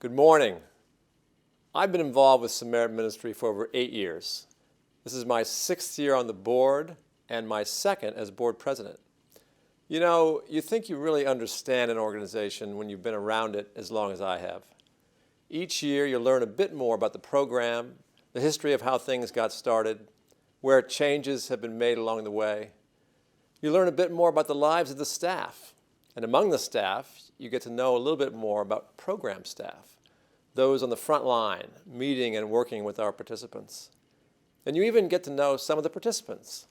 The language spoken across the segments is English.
Good morning. I've been involved with Samaritan Ministry for over 8 years. This is my 6th year on the board and my 2nd as board president. You know, you think you really understand an organization when you've been around it as long as I have. Each year you learn a bit more about the program, the history of how things got started, where changes have been made along the way. You learn a bit more about the lives of the staff. And among the staff, you get to know a little bit more about program staff, those on the front line, meeting and working with our participants. And you even get to know some of the participants,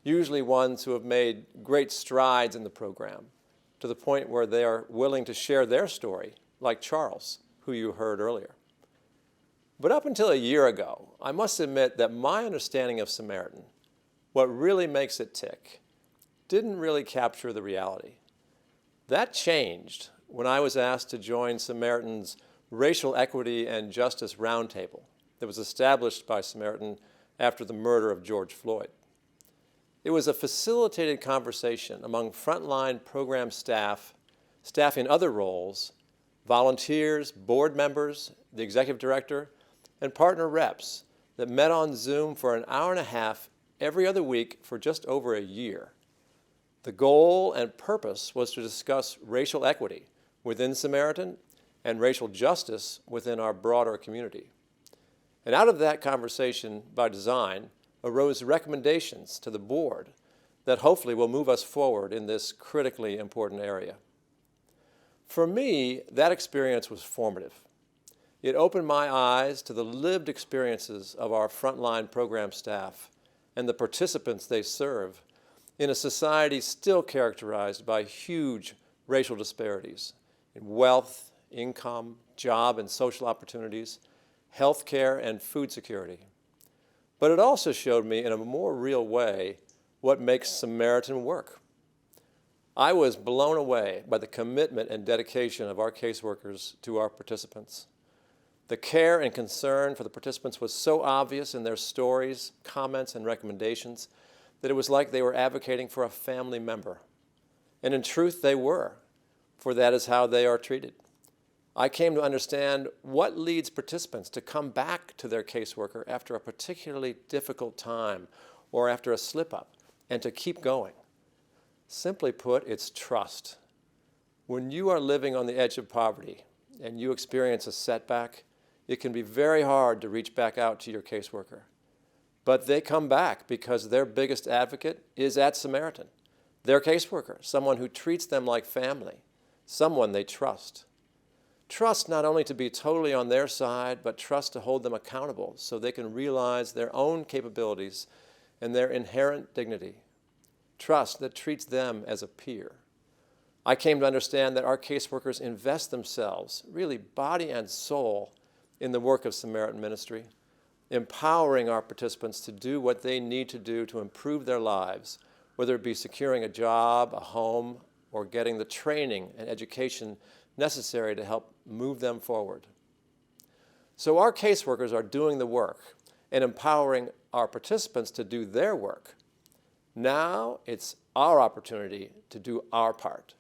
usually ones who have made great strides in the program, to the point where they are willing to share their story, like Charles, who you heard earlier. But up until a year ago, I must admit that my understanding of Samaritan, what really makes it tick, didn't really capture the reality. That changed when I was asked to join Samaritan's Racial Equity and Justice Roundtable that was established by Samaritan after the murder of George Floyd. It was a facilitated conversation among frontline program staff in other roles, volunteers, board members, the executive director, and partner reps that met on Zoom for an hour and a half every other week for just over a year. The goal and purpose was to discuss racial equity within Samaritan and racial justice within our broader community. And out of that conversation, by design, arose recommendations to the board that hopefully will move us forward in this critically important area. For me, that experience was formative. It opened my eyes to the lived experiences of our frontline program staff and the participants they serve in a society still characterized by huge racial disparities in wealth, income, job and social opportunities, health care, and food security. But it also showed me in a more real way what makes Samaritan work. I was blown away by the commitment and dedication of our caseworkers to our participants. The care and concern for the participants was so obvious in their stories, comments, and recommendations that it was like they were advocating for a family member. And in truth, they were, for that is how they are treated. I came to understand what leads participants to come back to their caseworker after a particularly difficult time or after a slip-up, and to keep going. Simply put, it's trust. When you are living on the edge of poverty and you experience a setback, it can be very hard to reach back out to your caseworker. But they come back because their biggest advocate is at Samaritan, their caseworker, someone who treats them like family, someone they trust. Trust not only to be totally on their side, but trust to hold them accountable so they can realize their own capabilities and their inherent dignity. Trust that treats them as a peer. I came to understand that our caseworkers invest themselves, really body and soul, in the work of Samaritan Ministry, empowering our participants to do what they need to do to improve their lives, whether it be securing a job, a home, or getting the training and education necessary to help move them forward. So our caseworkers are doing the work and empowering our participants to do their work. Now it's our opportunity to do our part.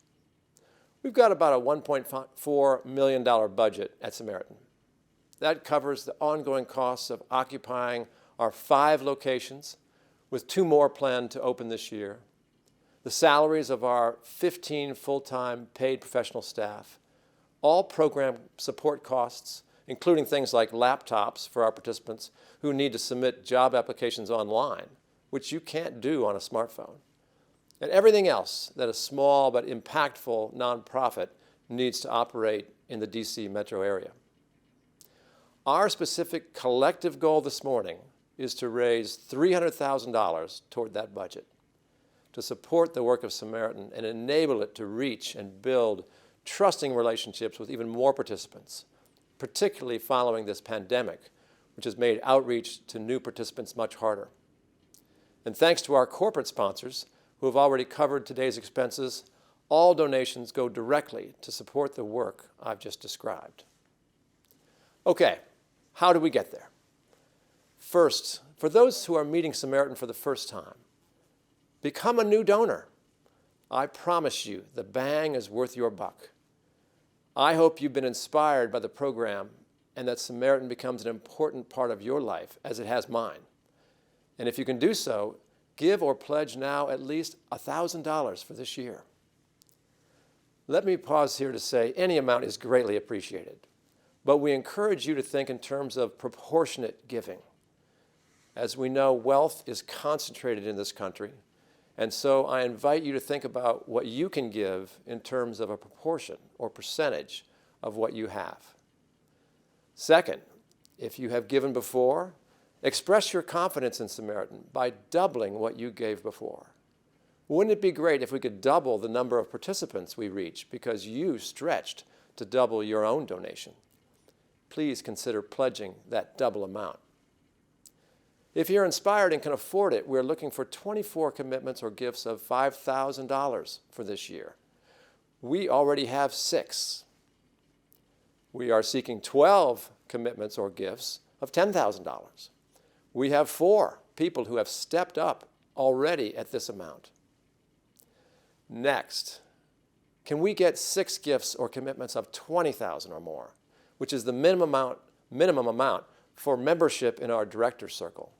We've got about a $1.4 million budget at Samaritan. That covers the ongoing costs of occupying our 5 locations, with 2 more planned to open this year, the salaries of our 15 full-time paid professional staff, all program support costs, including things like laptops for our participants who need to submit job applications online, which you can't do on a smartphone, and everything else that a small but impactful nonprofit needs to operate in the DC metro area. Our specific collective goal this morning is to raise $300,000 toward that budget to support the work of Samaritan and enable it to reach and build trusting relationships with even more participants, particularly following this pandemic, which has made outreach to new participants much harder. And thanks to our corporate sponsors who have already covered today's expenses, all donations go directly to support the work I've just described. Okay. How do we get there? First, for those who are meeting Samaritan for the first time, become a new donor. I promise you the bang is worth your buck. I hope you've been inspired by the program and that Samaritan becomes an important part of your life, as it has mine. And if you can do so, give or pledge now at least $1,000 for this year. Let me pause here to say any amount is greatly appreciated, but we encourage you to think in terms of proportionate giving. As we know, wealth is concentrated in this country, and so I invite you to think about what you can give in terms of a proportion or percentage of what you have. Second, if you have given before, express your confidence in Samaritan by doubling what you gave before. Wouldn't it be great if we could double the number of participants we reach because you stretched to double your own donation? Please consider pledging that double amount. If you're inspired and can afford it, we're looking for 24 commitments or gifts of $5,000 for this year. We already have 6. We are seeking 12 commitments or gifts of $10,000. We have 4 people who have stepped up already at this amount. Next, can we get 6 gifts or commitments of $20,000 or more, which is the minimum amount for membership in our director circle?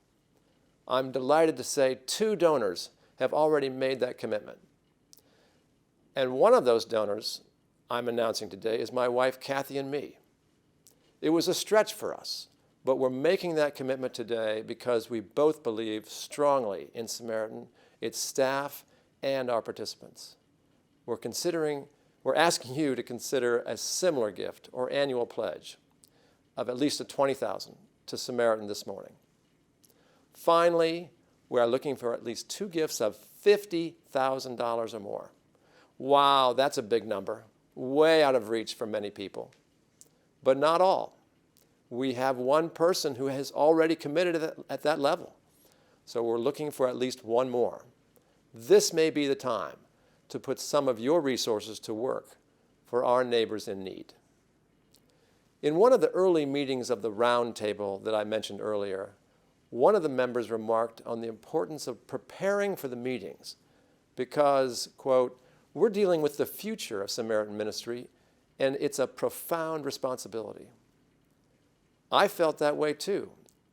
I'm delighted to say 2 donors have already made that commitment. And one of those donors I'm announcing today is my wife, Kathy, and me. It was a stretch for us, but we're making that commitment today because we both believe strongly in Samaritan, its staff, and our participants. We're asking you to consider a similar gift or annual pledge of at least $20,000 to Samaritan this morning. Finally, we are looking for at least 2 gifts of $50,000 or more. Wow, that's a big number, way out of reach for many people. But not all. We have one person who has already committed at that level. So we're looking for at least 1 more. This may be the time to put some of your resources to work for our neighbors in need. In one of the early meetings of the Roundtable that I mentioned earlier, one of the members remarked on the importance of preparing for the meetings because, quote, we're dealing with the future of Samaritan ministry and it's a profound responsibility. I felt that way too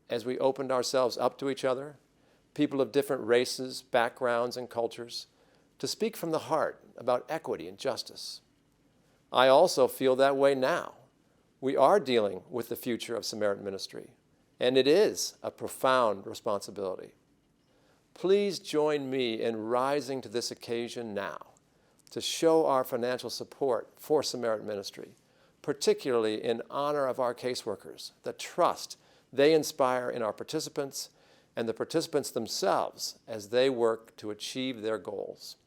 as we opened ourselves up to each other, people of different races, backgrounds, and cultures, to speak from the heart about equity and justice. I also feel that way now. We are dealing with the future of Samaritan ministry, and it is a profound responsibility. Please join me in rising to this occasion now to show our financial support for Samaritan ministry, particularly in honor of our caseworkers, the trust they inspire in our participants and the participants themselves as they work to achieve their goals.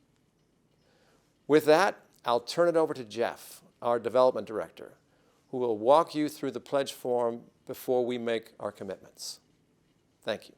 With that, I'll turn it over to Jeff, our development director, who will walk you through the pledge form before we make our commitments. Thank you.